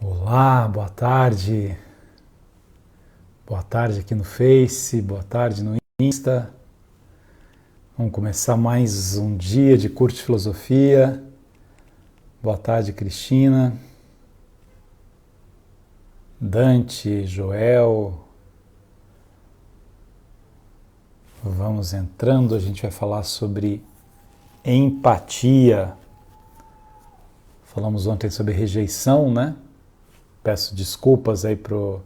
Olá, boa tarde. Boa tarde aqui no Face, boa tarde no Insta. Vamos começar mais um dia de Curte Filosofia. Boa tarde, Cristina, Dante, Joel. Vamos entrando, a gente vai falar sobre empatia. Falamos ontem sobre rejeição, né? Peço desculpas aí pro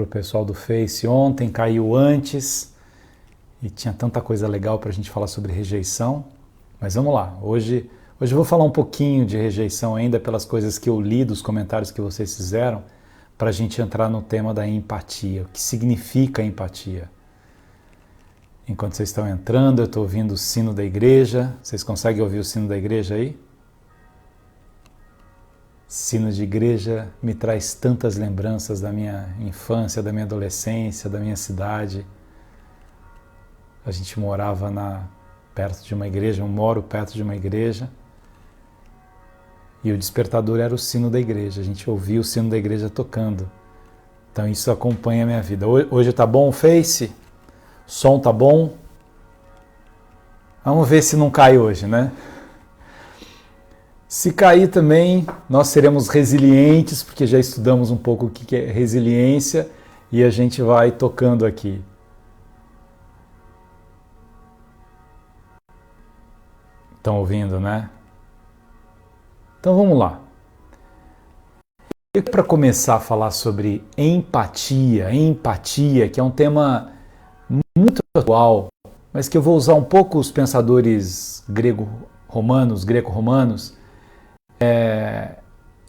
pessoal do Face ontem, caiu antes e tinha tanta coisa legal para a gente falar sobre rejeição, mas vamos lá, hoje eu vou falar um pouquinho de rejeição ainda pelas coisas que eu li, dos comentários que vocês fizeram, para a gente entrar no tema da empatia, o que significa empatia. Enquanto vocês estão entrando, eu estou ouvindo o sino da igreja, vocês conseguem ouvir o sino da igreja aí? Sino de igreja me traz tantas lembranças da minha infância, da minha adolescência, da minha cidade. A gente morava perto de uma igreja, eu moro perto de uma igreja, e o despertador era o sino da igreja, a gente ouvia o sino da igreja tocando. Então isso acompanha a minha vida. Hoje tá bom o Face? Som tá bom? Vamos ver se não cai hoje, né? Se cair também, nós seremos resilientes, porque já estudamos um pouco o que é resiliência e a gente vai tocando aqui. Estão ouvindo, né? Então vamos lá. Para começar a falar sobre empatia, que é um tema muito atual, mas que eu vou usar um pouco os pensadores greco-romanos,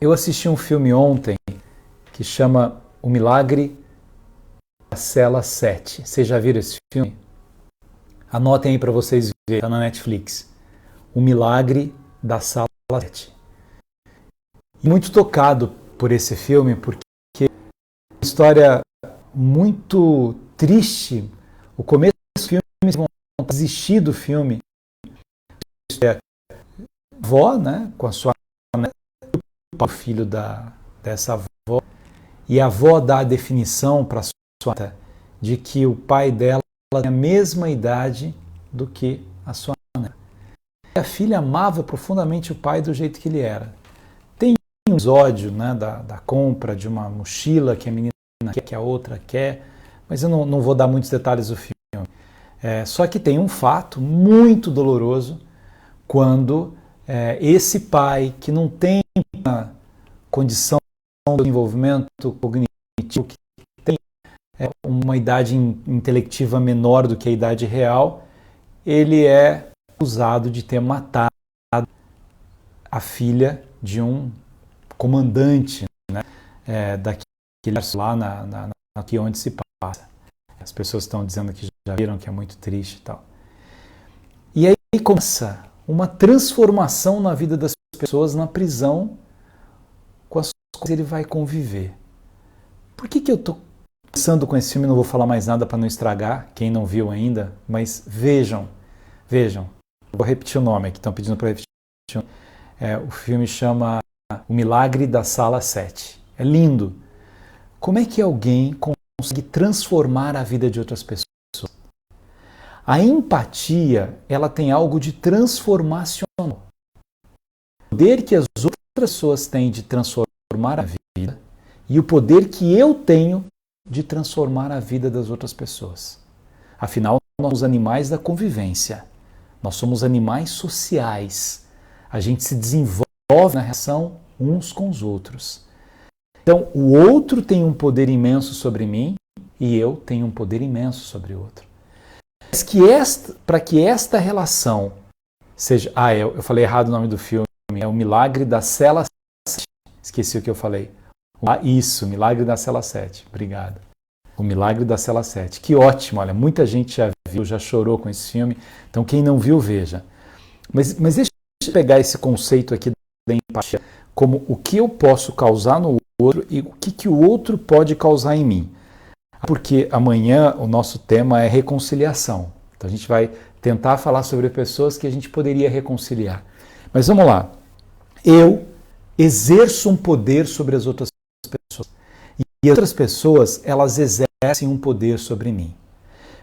eu assisti um filme ontem que chama O Milagre da Cela 7. Vocês já viram esse filme? Anotem aí para vocês verem, está na Netflix. O Milagre da Sala 7. E muito tocado por esse filme, porque é uma história muito triste. O começo do filme, vocês vão desistir do filme. É a avó, né, com a sua o filho dessa avó, e a avó dá a definição para a sua neta de que o pai dela tem a mesma idade do que a sua neta. E a filha amava profundamente o pai do jeito que ele era. Tem um episódio, né, da compra de uma mochila que a menina quer, que a outra quer, mas eu não vou dar muitos detalhes do filme. Só que tem um fato muito doloroso quando esse pai que não tem uma condição de desenvolvimento cognitivo, que tem uma idade intelectiva menor do que a idade real, ele é acusado de ter matado a filha de um comandante, né, daquele lá aqui onde se passa. As pessoas estão dizendo que já viram, que é muito triste e tal. E aí começa uma transformação na vida das pessoas na prisão com as quais ele vai conviver. Por que eu estou começando com esse filme? Não vou falar mais nada para não estragar, quem não viu ainda, mas vejam. Vou repetir o nome aqui, estão pedindo para repetir. O filme chama O Milagre da Sala 7. É lindo. Como é que alguém consegue transformar a vida de outras pessoas? A empatia, ela tem algo de transformacional. O poder que as outras pessoas têm de transformar a vida e o poder que eu tenho de transformar a vida das outras pessoas. Afinal, nós somos animais da convivência. Nós somos animais sociais. A gente se desenvolve na relação uns com os outros. Então, o outro tem um poder imenso sobre mim e eu tenho um poder imenso sobre o outro. Mas para que esta relação seja... eu falei errado o nome do filme. É O Milagre da Cela 7. Esqueci o que eu falei. Isso, Milagre da Cela 7. Obrigado. O Milagre da Cela 7. Que ótimo, olha, muita gente já viu, já chorou com esse filme. Então quem não viu, veja. Mas deixa eu pegar esse conceito aqui da empatia como o que eu posso causar no outro e o que o outro pode causar em mim. Porque amanhã o nosso tema é reconciliação. Então a gente vai tentar falar sobre pessoas que a gente poderia reconciliar. Mas vamos lá. Eu exerço um poder sobre as outras pessoas. E as outras pessoas, elas exercem um poder sobre mim.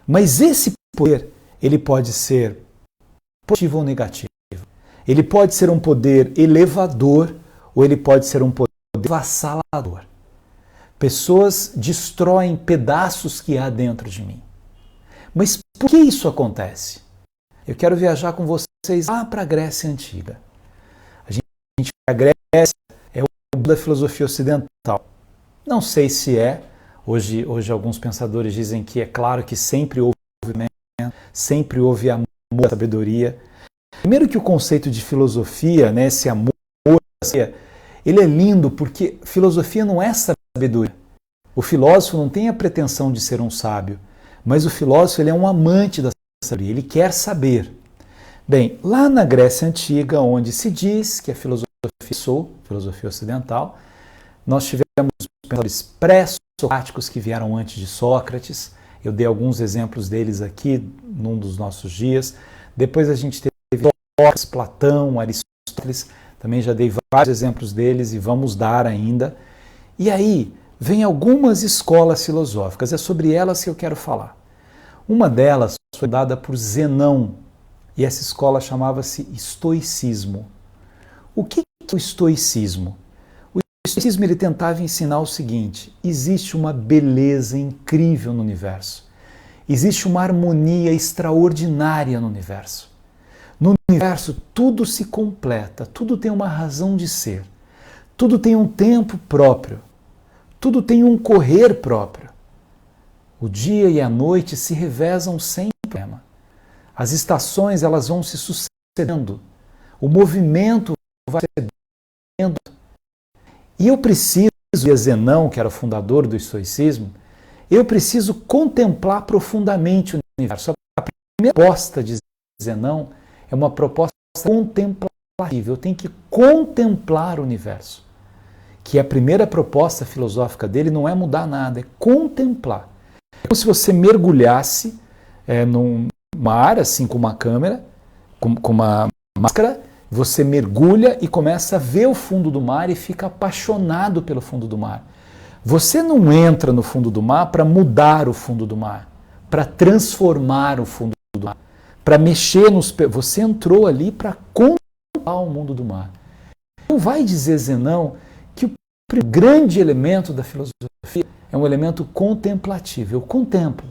Mas esse poder, ele pode ser positivo ou negativo. Ele pode ser um poder elevador ou ele pode ser um poder avassalador. Pessoas destroem pedaços que há dentro de mim. Mas por que isso acontece? Eu quero viajar com vocês lá para a Grécia Antiga. A Grécia é o berço da filosofia ocidental. Não sei se é. Hoje alguns pensadores dizem que é claro que sempre houve movimento, sempre houve amor, sabedoria. Primeiro que o conceito de filosofia, né, esse amor, ele é lindo porque filosofia não é sabedoria. O filósofo não tem a pretensão de ser um sábio, mas o filósofo ele é um amante da sabedoria, ele quer saber. Bem, lá na Grécia Antiga, onde se diz que a filosofia ocidental, nós tivemos pensadores pré-socráticos que vieram antes de Sócrates. Eu dei alguns exemplos deles aqui num dos nossos dias. Depois a gente teve Sócrates, Platão, Aristóteles, também já dei vários exemplos deles e vamos dar ainda. E aí vem algumas escolas filosóficas, é sobre elas que eu quero falar. Uma delas foi dada por Zenão, e essa escola chamava-se estoicismo. O que é o estoicismo? O estoicismo ele tentava ensinar o seguinte: existe uma beleza incrível no universo. Existe uma harmonia extraordinária no universo. No universo tudo se completa, tudo tem uma razão de ser. Tudo tem um tempo próprio. Tudo tem um correr próprio. O dia e a noite se revezam sem problema. As estações elas vão se sucedendo. O movimento vai sucedendo. E eu preciso, e Zenão, que era o fundador do estoicismo, eu preciso contemplar profundamente o universo. A primeira proposta de Zenão é uma proposta contemplativa. Eu tenho que contemplar o universo. Que a primeira proposta filosófica dele não é mudar nada, é contemplar. É como se você mergulhasse num mar, assim, com uma câmera, com uma máscara, você mergulha e começa a ver o fundo do mar e fica apaixonado pelo fundo do mar. Você não entra no fundo do mar para mudar o fundo do mar, para transformar o fundo do mar, para mexer nos... Você entrou ali para contemplar o mundo do mar. Não vai dizer Zenão que o grande elemento da filosofia é um elemento contemplativo. Eu contemplo.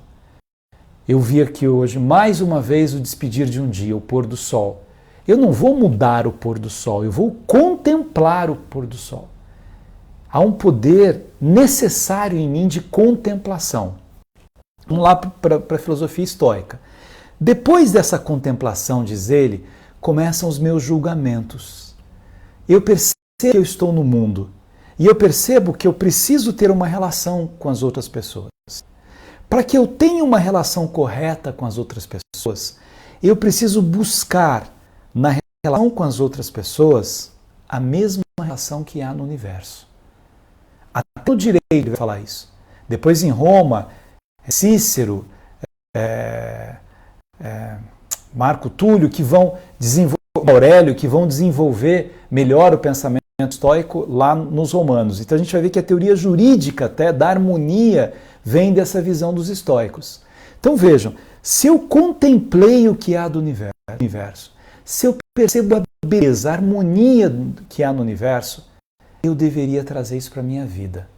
Eu vi aqui hoje, mais uma vez, o despedir de um dia, o pôr do sol. Eu não vou mudar o pôr do sol, eu vou contemplar o pôr do sol. Há um poder necessário em mim de contemplação. Vamos lá para a filosofia estoica. Depois dessa contemplação, diz ele, começam os meus julgamentos. Eu percebo que eu estou no mundo e eu percebo que eu preciso ter uma relação com as outras pessoas. Para que eu tenha uma relação correta com as outras pessoas, eu preciso buscar na relação com as outras pessoas a mesma relação que há no universo. Até o direito vai falar isso. Depois em Roma, Cícero, Marco Túlio, que vão desenvolver, Aurélio, que vão desenvolver melhor o pensamento estoico lá nos romanos. Então a gente vai ver que a teoria jurídica até da harmonia vem dessa visão dos estoicos. Então vejam, se eu contemplei o que há do universo, se eu percebo a beleza, a harmonia que há no universo, eu deveria trazer isso para a minha vida.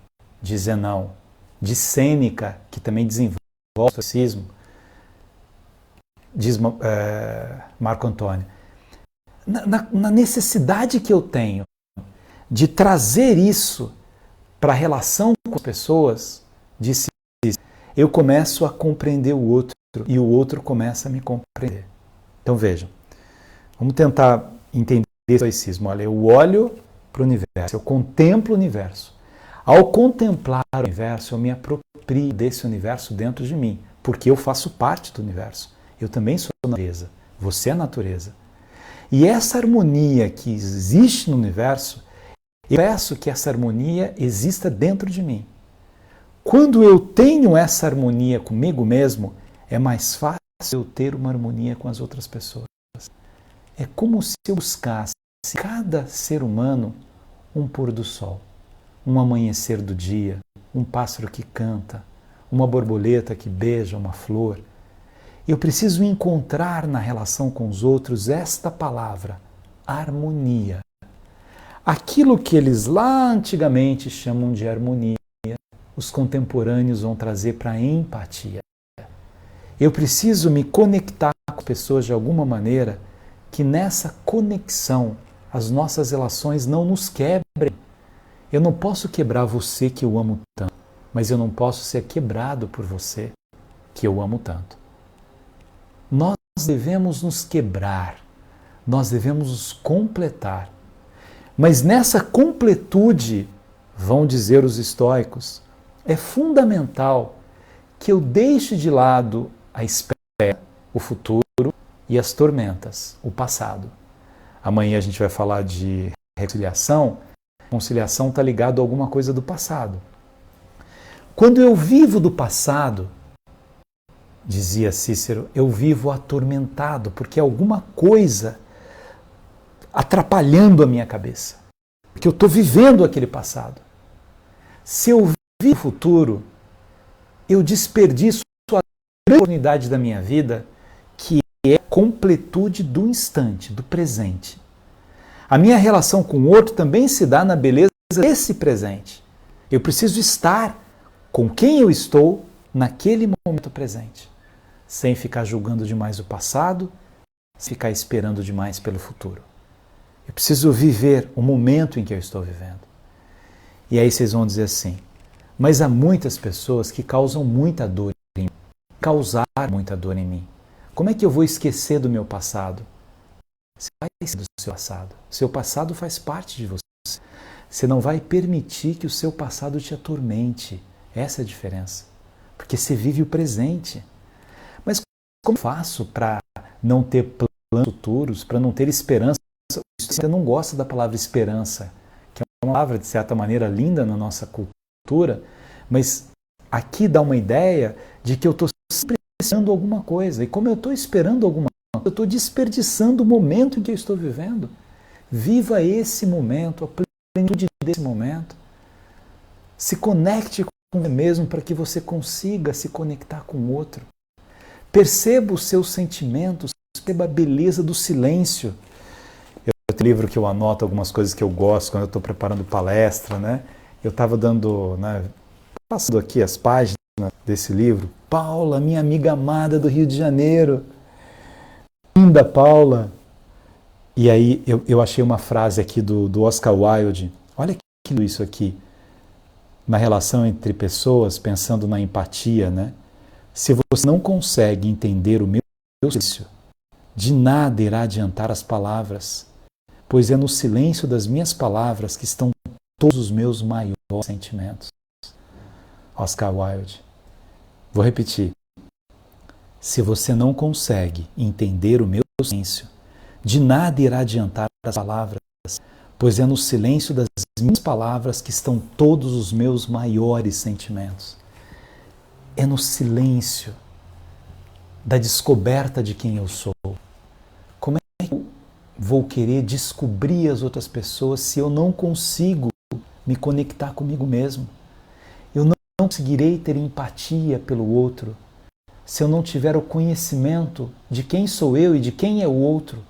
De Zenão, de Sêneca, que também desenvolve o estoicismo, diz Marco Antônio. Na necessidade que eu tenho de trazer isso para a relação com as pessoas, disse, eu começo a compreender o outro e o outro começa a me compreender. Então vejam, vamos tentar entender o estoicismo. Olha, eu olho para o universo, eu contemplo o universo. Ao contemplar o universo, eu me aproprio desse universo dentro de mim, porque eu faço parte do universo. Eu também sou a natureza, você é a natureza. E essa harmonia que existe no universo, eu peço que essa harmonia exista dentro de mim. Quando eu tenho essa harmonia comigo mesmo, é mais fácil eu ter uma harmonia com as outras pessoas. É como se eu buscasse em cada ser humano um pôr do sol, um amanhecer do dia, um pássaro que canta, uma borboleta que beija uma flor. Eu preciso encontrar na relação com os outros esta palavra, harmonia. Aquilo que eles lá antigamente chamam de harmonia, os contemporâneos vão trazer para a empatia. Eu preciso me conectar com pessoas de alguma maneira que nessa conexão as nossas relações não nos quebrem. Eu não posso quebrar você que eu amo tanto, mas eu não posso ser quebrado por você que eu amo tanto. Nós devemos nos quebrar, nós devemos nos completar. Mas nessa completude, vão dizer os estoicos, é fundamental que eu deixe de lado a espera, o futuro e as tormentas, o passado. Amanhã a gente vai falar de reconciliação. Reconciliação está ligado a alguma coisa do passado. Quando eu vivo do passado, dizia Cícero, eu vivo atormentado, porque é alguma coisa atrapalhando a minha cabeça. Porque eu estou vivendo aquele passado. Se eu vivo o futuro, eu desperdiço a grande oportunidade da minha vida, que é a completude do instante, do presente. A minha relação com o outro também se dá na beleza desse presente. Eu preciso estar com quem eu estou naquele momento presente, sem ficar julgando demais o passado, sem ficar esperando demais pelo futuro. Eu preciso viver o momento em que eu estou vivendo. E aí vocês vão dizer assim, mas há muitas pessoas que causam muita dor em mim, causaram muita dor em mim. Como é que eu vou esquecer do meu passado? Você vai esquecer do seu passado. Seu passado faz parte de você. Você não vai permitir que o seu passado te atormente. Essa é a diferença. Porque você vive o presente. Mas como eu faço para não ter planos futuros, para não ter esperança? Você não gosta da palavra esperança, que é uma palavra, de certa maneira, linda na nossa cultura, mas aqui dá uma ideia de que eu estou sempre esperando alguma coisa. E como eu estou esperando alguma coisa, eu estou desperdiçando o momento em que eu estou vivendo. Viva esse momento, a plenitude desse momento. Se conecte com você mesmo para que você consiga se conectar com o outro. Perceba os seus sentimentos, perceba a beleza do silêncio. Eu tenho um livro que eu anoto algumas coisas que eu gosto quando eu estou preparando palestra, né? Eu estava passando aqui as páginas desse livro. Paula, minha amiga amada do Rio de Janeiro. Linda Paula. E aí eu achei uma frase aqui do Oscar Wilde. Olha que isso aqui. Na relação entre pessoas, pensando na empatia, né? Se você não consegue entender o meu silêncio, de nada irá adiantar as palavras, pois é no silêncio das minhas palavras que estão todos os meus maiores sentimentos. Oscar Wilde. Vou repetir. Se você não consegue entender o meu silêncio, de nada irá adiantar as palavras, pois é no silêncio das minhas palavras que estão todos os meus maiores sentimentos. É no silêncio da descoberta de quem eu sou. Como é que eu vou querer descobrir as outras pessoas se eu não consigo me conectar comigo mesmo? Eu não conseguirei ter empatia pelo outro se eu não tiver o conhecimento de quem sou eu e de quem é o outro.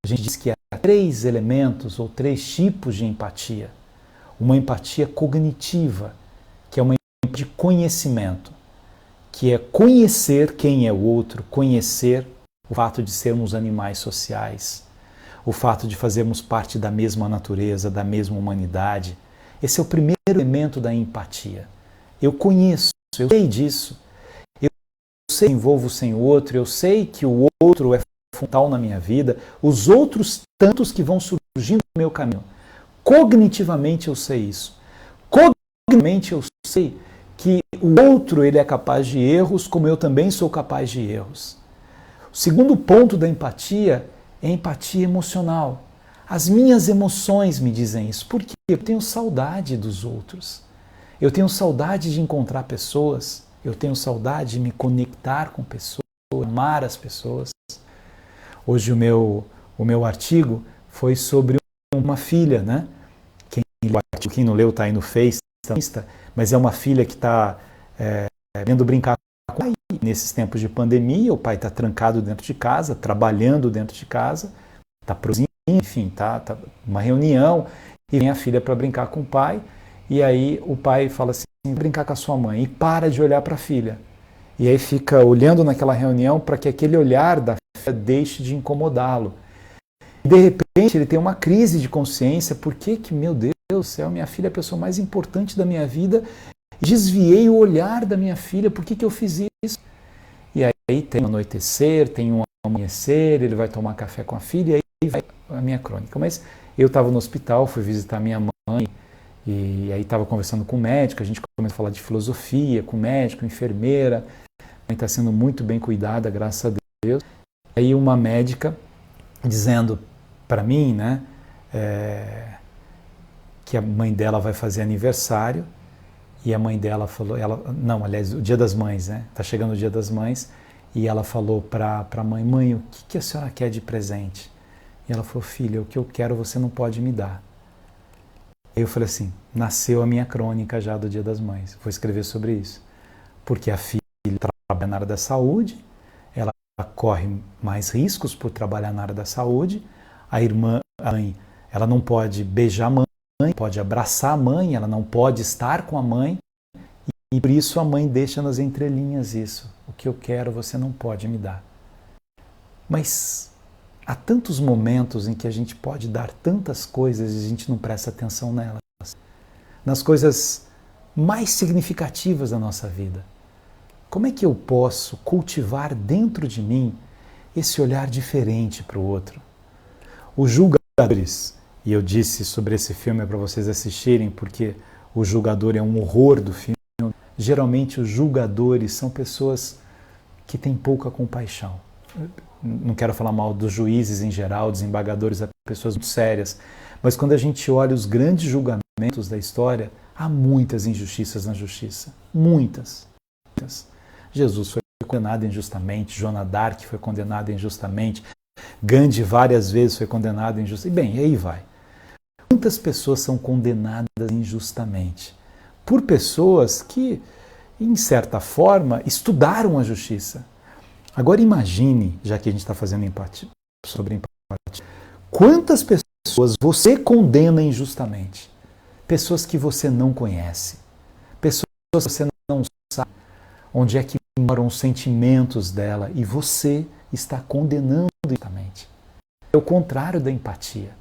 A gente diz que há 3 elementos ou 3 tipos de empatia. Uma empatia cognitiva, que é uma empatia de conhecimento, que é conhecer quem é o outro, conhecer o fato de sermos animais sociais, o fato de fazermos parte da mesma natureza, da mesma humanidade. Esse é o primeiro elemento da empatia. Eu conheço, eu sei disso. Eu sei que envolvo sem o outro, eu sei que o outro é fundamental na minha vida, os outros tantos que vão surgindo no meu caminho. Cognitivamente eu sei isso. Cognitivamente eu sei que o outro ele é capaz de erros, como eu também sou capaz de erros. O segundo ponto da empatia é a empatia emocional. As minhas emoções me dizem isso. Por quê? Eu tenho saudade dos outros. Eu tenho saudade de encontrar pessoas. Eu tenho saudade de me conectar com pessoas, amar as pessoas. Hoje o meu artigo foi sobre uma filha, né? quem não leu está aí no Face, mas é uma filha que está vendo brincar com o pai nesses tempos de pandemia. O pai está trancado dentro de casa, trabalhando dentro de casa, está produzindo, enfim, tá uma reunião, e vem a filha para brincar com o pai, e aí o pai fala assim, brincar com a sua mãe, e para de olhar para a filha. E aí fica olhando naquela reunião para que aquele olhar da filha deixe de incomodá-lo. De repente ele tem uma crise de consciência, por que, meu Deus do céu, minha filha é a pessoa mais importante da minha vida, desviei o olhar da minha filha, por que eu fiz isso? E aí tem um anoitecer, tem um amanhecer, ele vai tomar café com a filha, e aí vai a minha crônica. Mas eu estava no hospital, fui visitar minha mãe, e aí estava conversando com o médico, a gente começou a falar de filosofia, com o médico, enfermeira, a mãe está sendo muito bem cuidada, graças a Deus. Aí uma médica dizendo para mim, né, que a mãe dela vai fazer aniversário, e a mãe dela falou, aliás, o Dia das Mães, né, tá chegando o Dia das Mães, e ela falou para a mãe, o que a senhora quer de presente? E ela falou, filha, o que eu quero você não pode me dar. Aí eu falei assim, nasceu a minha crônica já do Dia das Mães, vou escrever sobre isso. Porque a filha trabalha na área da saúde, ela corre mais riscos por trabalhar na área da saúde, a mãe, ela não pode beijar a mãe, pode abraçar a mãe, ela não pode estar com a mãe, e por isso a mãe deixa nas entrelinhas isso. O que eu quero você não pode me dar. Mas há tantos momentos em que a gente pode dar tantas coisas e a gente não presta atenção nelas. Nas coisas mais significativas da nossa vida. Como é que eu posso cultivar dentro de mim esse olhar diferente para o outro? Os julgadores, e eu disse sobre esse filme para vocês assistirem, porque o julgador é um horror do filme. Geralmente os julgadores são pessoas que têm pouca compaixão. Não quero falar mal dos juízes em geral, desembargadores, pessoas muito sérias, mas quando a gente olha os grandes julgamentos da história, há muitas injustiças na justiça. Muitas. Jesus foi condenado injustamente, Joana d'Arc foi condenada injustamente, Gandhi várias vezes foi condenado injustamente. Bem, e aí vai. Muitas pessoas são condenadas injustamente por pessoas que, em certa forma, estudaram a justiça. Agora imagine, já que a gente está fazendo empatia, sobre empatia, quantas pessoas você condena injustamente? Pessoas que você não conhece, pessoas que você não sabe onde é que moram os sentimentos dela e você está condenando injustamente. É o contrário da empatia.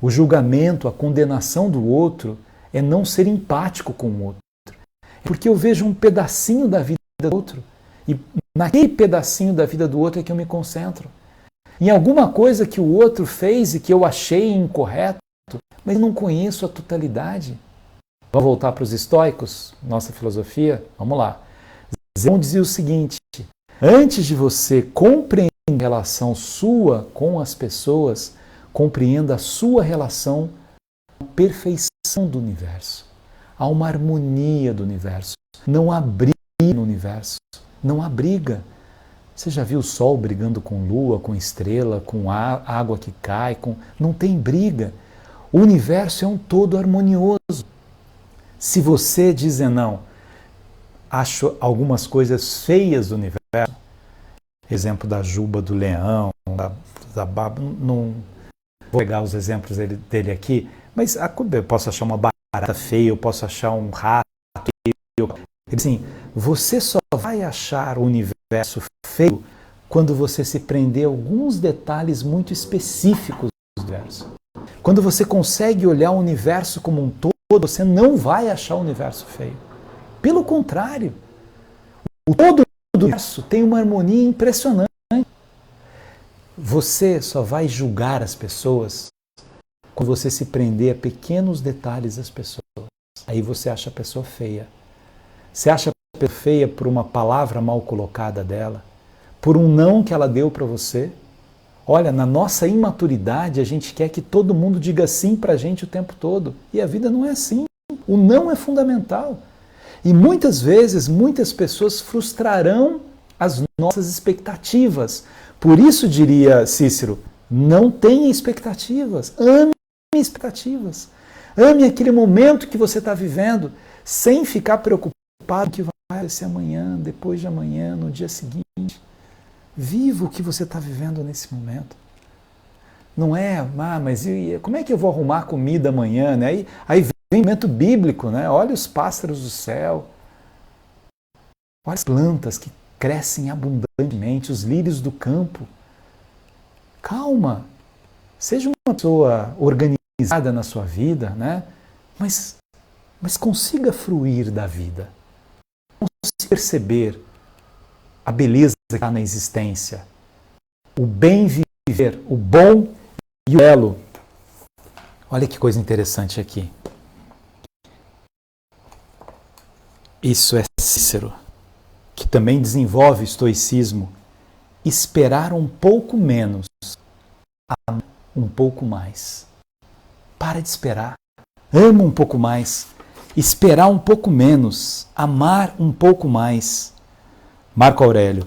O julgamento, a condenação do outro é não ser empático com o outro. É porque eu vejo um pedacinho da vida do outro e naquele pedacinho da vida do outro é que eu me concentro. Em alguma coisa que o outro fez e que eu achei incorreto, mas eu não conheço a totalidade. Vamos voltar para os estoicos, nossa filosofia? Vamos lá. Zeno dizia o seguinte, antes de você compreender a relação sua com as pessoas, compreenda a sua relação com a perfeição do universo. Há uma harmonia do universo. Não há briga no universo. Não há briga. Você já viu o sol brigando com lua, com estrela, com água que cai? Não tem briga. O universo é um todo harmonioso. Se você dizer não, acho algumas coisas feias do universo, exemplo da juba do leão, da baba, não vou pegar os exemplos dele aqui, mas eu posso achar uma barata feia, eu posso achar um rato feio. Assim, você só vai achar o universo feio quando você se prender a alguns detalhes muito específicos do universo. Quando você consegue olhar o universo como um todo, você não vai achar o universo feio. Pelo contrário, o todo do universo tem uma harmonia impressionante. Você só vai julgar as pessoas quando você se prender a pequenos detalhes das pessoas. Aí você acha a pessoa feia. Você acha a pessoa feia por uma palavra mal colocada dela, por um não que ela deu para você. Olha, na nossa imaturidade, a gente quer que todo mundo diga sim para a gente o tempo todo. E a vida não é assim. O não é fundamental. E muitas vezes, muitas pessoas frustrarão as nossas expectativas. Por isso, diria Cícero, não tenha expectativas. Ame expectativas. Ame aquele momento que você está vivendo, sem ficar preocupado com o que vai acontecer amanhã, depois de amanhã, no dia seguinte. Viva o que você está vivendo nesse momento. Não é, mas como é que eu vou arrumar comida amanhã? Né? Aí vem o momento bíblico, né? Olha os pássaros do céu, olha as plantas que crescem abundantemente, os lírios do campo. Calma, seja uma pessoa organizada na sua vida, né? mas consiga fruir da vida. Consiga perceber a beleza que está na existência, o bem viver, o bom e o belo. Olha que coisa interessante aqui. Isso é Cícero, que também desenvolve o estoicismo. Esperar um pouco menos, amar um pouco mais. Para de esperar. Ama um pouco mais. Esperar um pouco menos. Amar um pouco mais. Marco Aurélio.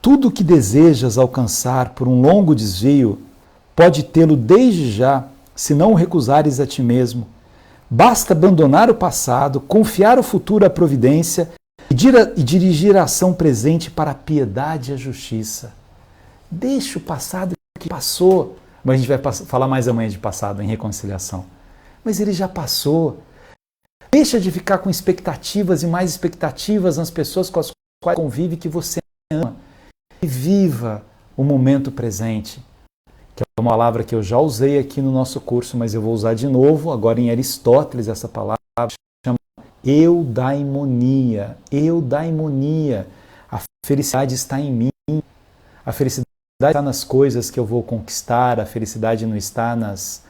Tudo o que desejas alcançar por um longo desvio, pode tê-lo desde já, se não o recusares a ti mesmo. Basta abandonar o passado, confiar o futuro à providência e dirigir a ação presente para a piedade e a justiça. Deixa o passado que passou. Mas a gente vai falar mais amanhã de passado, em reconciliação. Mas ele já passou. Deixa de ficar com expectativas e mais expectativas nas pessoas com as quais convive que você ama. E viva o momento presente. Que é uma palavra que eu já usei aqui no nosso curso, mas eu vou usar de novo, agora em Aristóteles, essa palavra chama eudaimonia. Eudaimonia. A felicidade está em mim. A felicidade está nas coisas que eu vou conquistar, a felicidade não está nos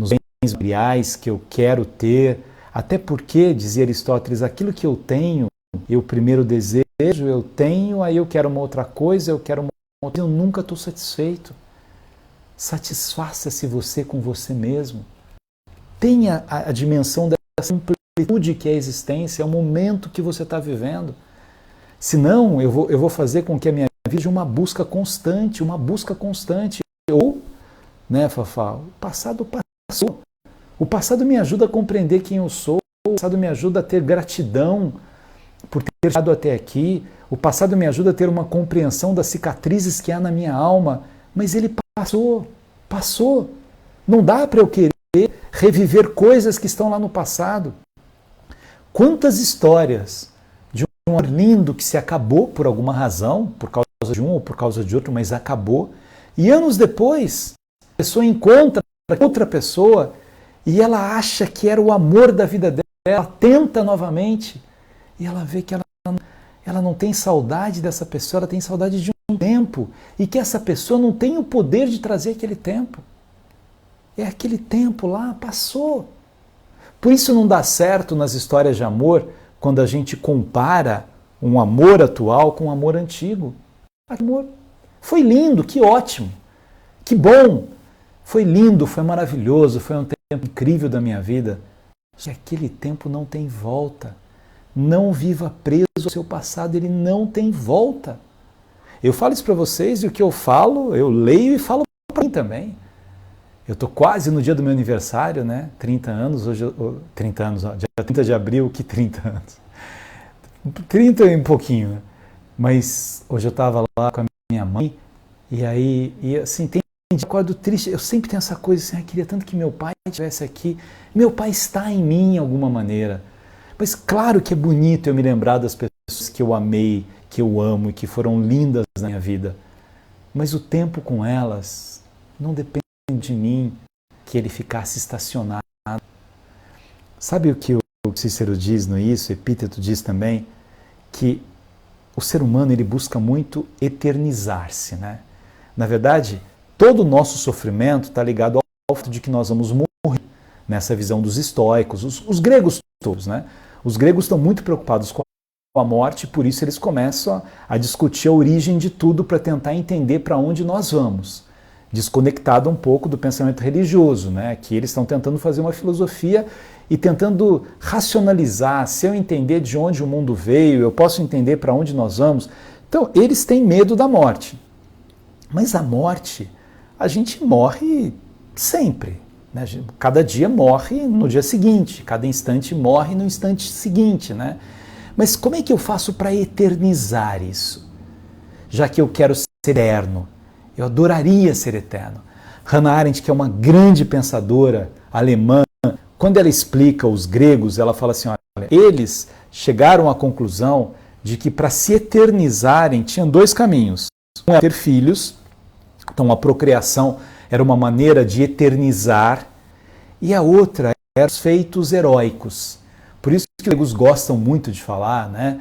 bens materiais que eu quero ter. Até porque, dizia Aristóteles, aquilo que eu tenho, eu primeiro desejo, eu tenho, aí eu quero uma outra coisa, eu quero uma outra, eu nunca estou satisfeito. Satisfaça-se você com você mesmo. Tenha a dimensão dessa amplitude que é a existência, é o momento que você está vivendo. Senão, eu vou fazer com que a minha vida seja uma busca constante. Ou, né, Fafá, o passado passou. O passado me ajuda a compreender quem eu sou. O passado me ajuda a ter gratidão por ter chegado até aqui. O passado me ajuda a ter uma compreensão das cicatrizes que há na minha alma. Mas ele passou. Não dá para eu querer reviver coisas que estão lá no passado. Quantas histórias de um amor lindo que se acabou por alguma razão, por causa de um ou por causa de outro, mas acabou. E anos depois, a pessoa encontra outra pessoa e ela acha que era o amor da vida dela, ela tenta novamente e ela vê que ela não tem saudade dessa pessoa, ela tem saudade de um tempo e que essa pessoa não tem o poder de trazer aquele tempo. É aquele tempo lá, passou. Por isso não dá certo nas histórias de amor quando a gente compara um amor atual com um amor antigo. Amor, foi lindo, que ótimo, que bom, foi lindo, foi maravilhoso, foi um tempo incrível da minha vida. Só que aquele tempo não tem volta. Não viva preso ao seu passado, ele não tem volta. Eu falo isso para vocês e o que eu falo, eu leio e falo para mim também. Eu estou quase no dia do meu aniversário, né? 30 anos, hoje, 30 anos, dia 30 de abril, que 30 anos? 30 e um pouquinho, né? Mas hoje eu estava lá com a minha mãe e aí, assim, tem um acordo triste, eu sempre tenho essa coisa assim, queria tanto que meu pai estivesse aqui. Meu pai está em mim de alguma maneira. Mas claro que é bonito eu me lembrar das pessoas que eu amei, que eu amo e que foram lindas na minha vida. Mas o tempo com elas não depende de mim que ele ficasse estacionado. Sabe o que o Cícero diz no Isso? Epíteto diz também que o ser humano ele busca muito eternizar-se, né? Na verdade, todo o nosso sofrimento está ligado ao fato de que nós vamos morrer, nessa visão dos estoicos, os gregos todos, né? Os gregos estão muito preocupados com a morte, por isso eles começam a discutir a origem de tudo para tentar entender para onde nós vamos. Desconectado um pouco do pensamento religioso, né? Que eles estão tentando fazer uma filosofia e tentando racionalizar, se eu entender de onde o mundo veio, eu posso entender para onde nós vamos. Então, eles têm medo da morte. Mas a morte, a gente morre sempre. né? Cada dia morre no dia seguinte, cada instante morre no instante seguinte, né? Mas como é que eu faço para eternizar isso? Já que eu quero ser eterno, eu adoraria ser eterno. Hannah Arendt, que é uma grande pensadora alemã, quando ela explica os gregos, ela fala assim, olha, eles chegaram à conclusão de que para se eternizarem tinham dois caminhos. Um era ter filhos, então a procriação era uma maneira de eternizar, e a outra era os feitos heróicos. Por isso que os gregos gostam muito de falar, né,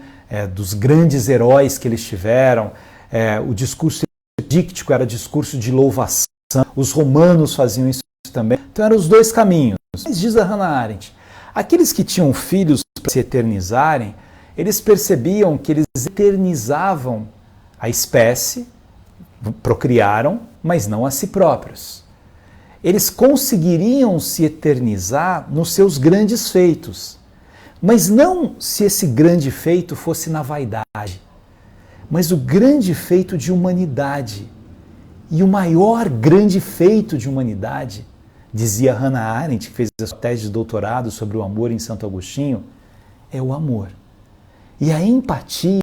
dos grandes heróis que eles tiveram. O discurso edíctico era discurso de louvação, os romanos faziam isso também. Então eram os dois caminhos. Mas diz a Hannah Arendt, aqueles que tinham filhos para se eternizarem, eles percebiam que eles eternizavam a espécie, procriaram, mas não a si próprios. Eles conseguiriam se eternizar nos seus grandes feitos, mas não se esse grande feito fosse na vaidade, mas o grande feito de humanidade. E o maior grande feito de humanidade, dizia Hannah Arendt, que fez a sua tese de doutorado sobre o amor em Santo Agostinho, é o amor. E a empatia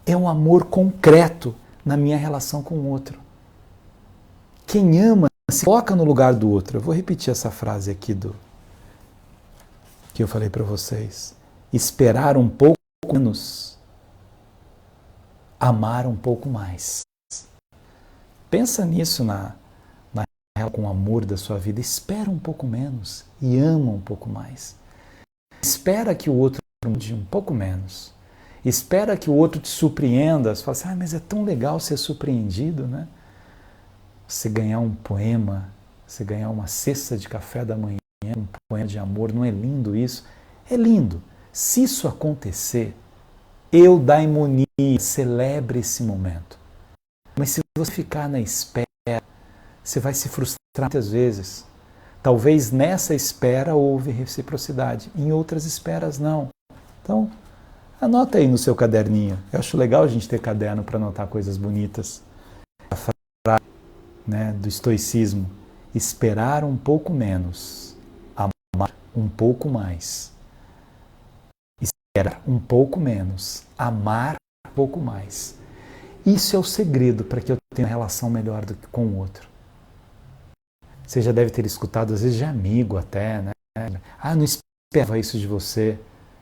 é um amor concreto na minha relação com o outro. Quem ama se coloca no lugar do outro. Eu vou repetir essa frase aqui que eu falei para vocês. Esperar um pouco menos, amar um pouco mais. Pensa nisso na com o amor da sua vida. Espera um pouco menos e ama um pouco mais. Espera que o outro mude um pouco menos. Espera que o outro te surpreenda. Você fala assim, mas é tão legal ser surpreendido, né? Você ganhar um poema, você ganhar uma cesta de café da manhã, um poema de amor, não é lindo isso? É lindo. Se isso acontecer, eudaimonia, celebre esse momento. Mas se você ficar na espera, você vai se frustrar muitas vezes. Talvez nessa espera houve reciprocidade, em outras esperas não. Então, anota aí no seu caderninho. Eu acho legal a gente ter caderno para anotar coisas bonitas. A frase, né, do estoicismo, esperar um pouco menos, amar um pouco mais. Esperar um pouco menos, amar um pouco mais. Isso é o segredo para que eu tenha uma relação melhor do que com o outro. Você já deve ter escutado, às vezes de amigo até, né? Não esperava isso de você.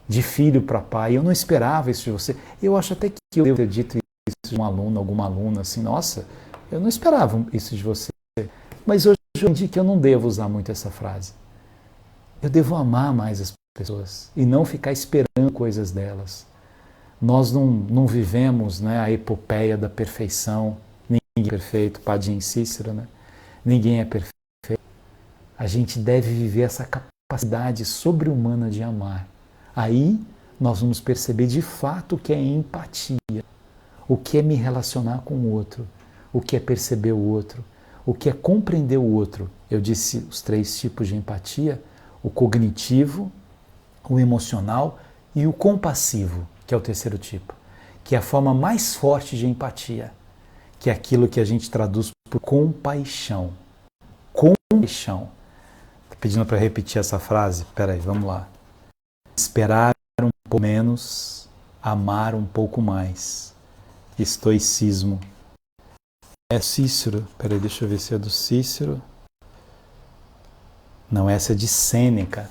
De filho para pai, eu não esperava isso de você. Eu acho até que eu devo ter dito isso de um aluno, alguma aluna, assim, nossa, eu não esperava isso de você. Mas hoje eu entendi que eu não devo usar muito essa frase. Eu devo amar mais as pessoas e não ficar esperando coisas delas. Nós não vivemos, né, a epopeia da perfeição. Ninguém é perfeito, Padim Cícero, né? Ninguém é perfeito. A gente deve viver essa capacidade sobre-humana de amar. Aí nós vamos perceber de fato o que é empatia, o que é me relacionar com o outro, o que é perceber o outro, o que é compreender o outro. Eu disse os 3 tipos de empatia, o cognitivo, o emocional e o compassivo, que é o terceiro tipo, que é a forma mais forte de empatia, que é aquilo que a gente traduz por compaixão. Compaixão. Estou pedindo para repetir essa frase? Espera aí, vamos lá. Esperar um pouco menos, amar um pouco mais. Estoicismo. É Cícero. Peraí, deixa eu ver se é do Cícero. Não, essa é de Sêneca.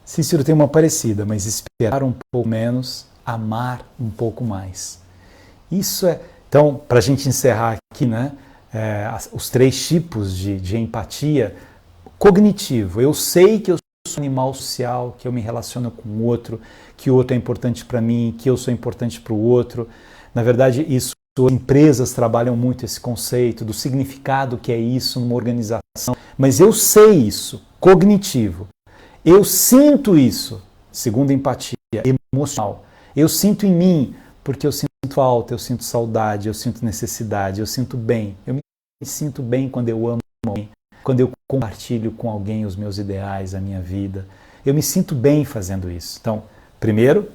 Cícero tem uma parecida, mas esperar um pouco menos, amar um pouco mais. Isso é... Então, para a gente encerrar aqui, né, os 3 tipos de empatia. Cognitivo. Eu sei que eu sou um animal social, que eu me relaciono com o outro, que o outro é importante para mim, que eu sou importante para o outro. Na verdade, isso, as empresas trabalham muito esse conceito do significado que é isso numa organização. Mas eu sei isso, cognitivo. Eu sinto isso, segundo empatia, emocional. Eu sinto em mim, porque eu sinto falta, eu sinto saudade, eu sinto necessidade, eu sinto bem. Eu me sinto bem quando eu amo alguém, quando eu compartilho com alguém os meus ideais, a minha vida. Eu me sinto bem fazendo isso. Então, primeiro,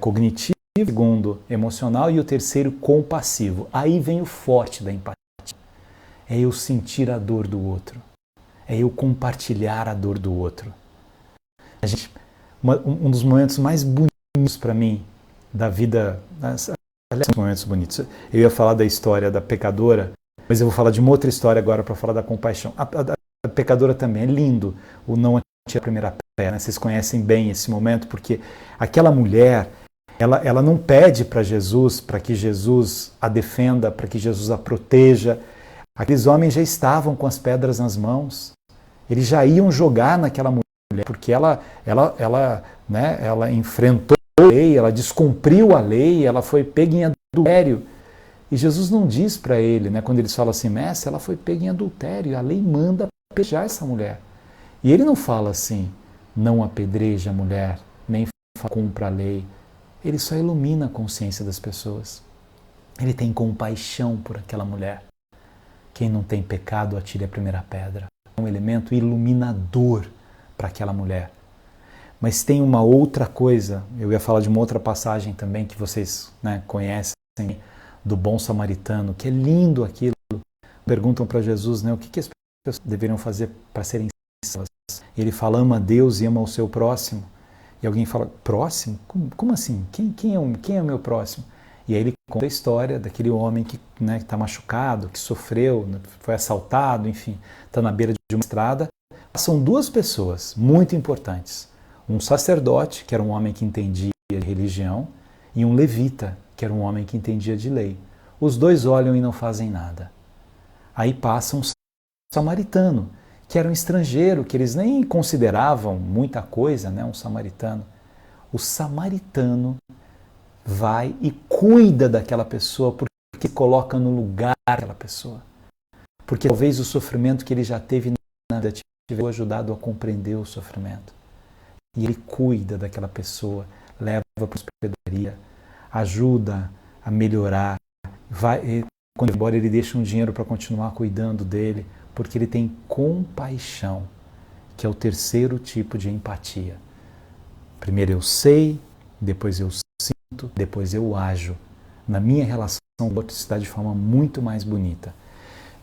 cognitivo, segundo, emocional e o terceiro, compassivo. Aí vem o forte da empatia. É eu sentir a dor do outro. é eu compartilhar a dor do outro. Um dos momentos mais bonitos para mim da vida, aliás, são momentos bonitos. Eu ia falar da história da pecadora, mas eu vou falar de uma outra história agora para falar da compaixão. A pecadora também é lindo, o não atirar a primeira pedra, né? Vocês conhecem bem esse momento, porque aquela mulher, ela não pede para Jesus, para que Jesus a defenda, para que Jesus a proteja. Aqueles homens já estavam com as pedras nas mãos, eles já iam jogar naquela mulher, porque ela enfrentou a lei, ela descumpriu a lei, ela foi pega em adultério. E Jesus não diz para ele, né, quando eles falam assim, mestre, ela foi pega em adultério, a lei manda apedrejar essa mulher. E ele não fala assim, não apedreja a mulher, nem cumpra a lei. Ele só ilumina a consciência das pessoas. Ele tem compaixão por aquela mulher. Quem não tem pecado, atire a primeira pedra. É um elemento iluminador para aquela mulher. Mas tem uma outra coisa, eu ia falar de uma outra passagem também que vocês, né, conhecem, do bom samaritano, que é lindo aquilo. Perguntam para Jesus, né, o que as pessoas deveriam fazer para serem salvas. Ele fala, ama a Deus e ama o seu próximo. E alguém fala, próximo? Como assim? Quem é o meu próximo? E aí ele conta a história daquele homem que está machucado, que sofreu, foi assaltado, enfim, está na beira de uma estrada. São duas pessoas muito importantes. Um sacerdote, que era um homem que entendia de religião, e um levita, que era um homem que entendia de lei. Os dois olham e não fazem nada. Aí passa um samaritano, que era um estrangeiro, que eles nem consideravam muita coisa, né, um samaritano. O samaritano vai e cuida daquela pessoa porque se coloca no lugar daquela pessoa. Porque talvez o sofrimento que ele já teve na vida tivesse ajudado a compreender o sofrimento. E ele cuida daquela pessoa, leva para a hospedaria, ajuda a melhorar. Quando ele vai embora, ele deixa um dinheiro para continuar cuidando dele, porque ele tem compaixão, que é o terceiro tipo de empatia. Primeiro eu sei, depois eu sinto, depois eu ajo. Na minha relação com o outro está de forma muito mais bonita.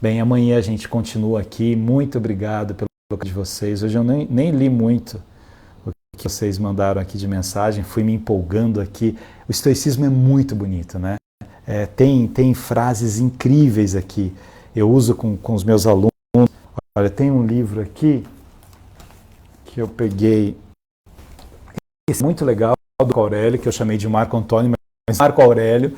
Bem, amanhã a gente continua aqui. Muito obrigado pelo de vocês. Hoje eu nem li muito o que vocês mandaram aqui de mensagem, fui me empolgando aqui. O estoicismo é muito bonito, né? Tem frases incríveis aqui. Eu uso com os meus alunos. Olha, tem um livro aqui que eu peguei. Esse é muito legal, do Marco Aurélio, que eu chamei de Marco Antônio, mas Marco Aurélio,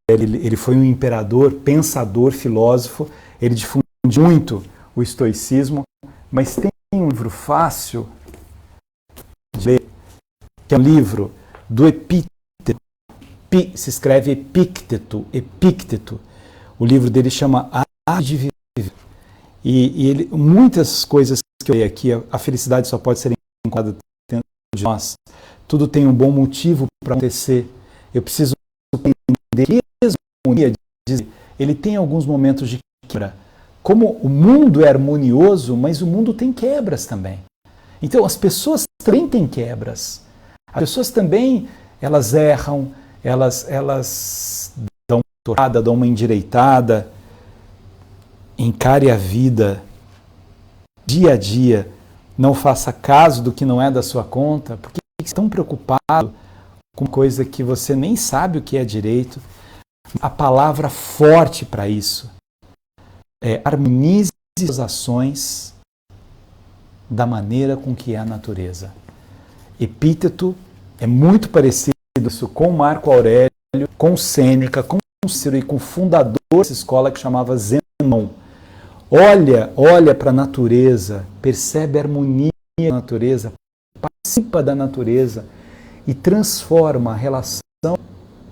ele foi um imperador, pensador, filósofo, ele difundiu muito o estoicismo, mas tem um livro fácil de ler, que é um livro do Epícteto, se escreve Epícteto. O livro dele chama Arte de Viver. E ele, muitas coisas que eu li aqui, a felicidade só pode ser encontrada dentro de nós. Tudo tem um bom motivo para acontecer. Eu preciso entender que ele tem alguns momentos de quebra. Como o mundo é harmonioso, mas o mundo tem quebras também. Então as pessoas também têm quebras. As pessoas também, elas erram, elas dão uma torrada, dão uma endireitada. Encare a vida dia a dia. Não faça caso do que não é da sua conta, porque você está tão preocupado com coisa que você nem sabe o que é direito. A palavra forte para isso é harmonize as ações da maneira com que é a natureza. Epíteto é muito parecido com Marco Aurélio, com Sêneca, com Cícero e com o fundador dessa escola que chamava Zenão. Olha para a natureza, percebe a harmonia da natureza, participa da natureza e transforma a relação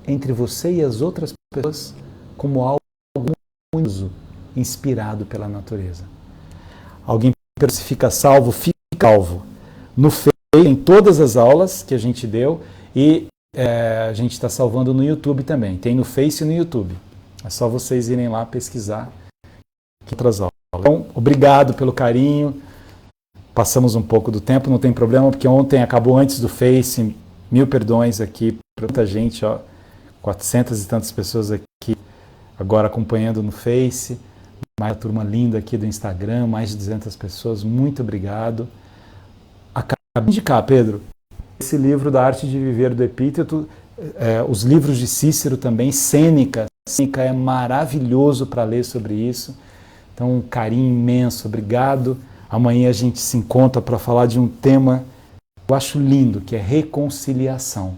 entre você e as outras pessoas como algo uso, inspirado pela natureza. Alguém pergunta se fica salvo, fica salvo. No Face, em todas as aulas que a gente deu, e a gente está salvando no YouTube também. Tem no Face e no YouTube. É só vocês irem lá pesquisar outras aulas. Então, obrigado pelo carinho. Passamos um pouco do tempo, não tem problema, porque ontem acabou antes do Face. 1000 perdões aqui para muita gente, 400 e tantas pessoas aqui agora acompanhando no Face. mais a turma linda aqui do Instagram, mais de 200 pessoas, muito obrigado. Acabei de indicar, Pedro, esse livro da Arte de Viver do Epíteto, os livros de Cícero também, Sêneca. Sêneca é maravilhoso para ler sobre isso. Então, um carinho imenso, obrigado. Amanhã a gente se encontra para falar de um tema que eu acho lindo, que é reconciliação.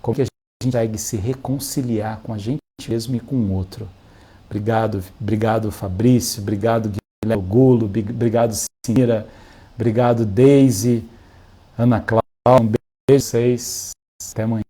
Como que a gente consegue se reconciliar com a gente mesmo e com o outro. Obrigado Fabrício, obrigado Guilherme Gulo, obrigado Cira, obrigado Deise, Ana Cláudia, um beijo a vocês, até amanhã.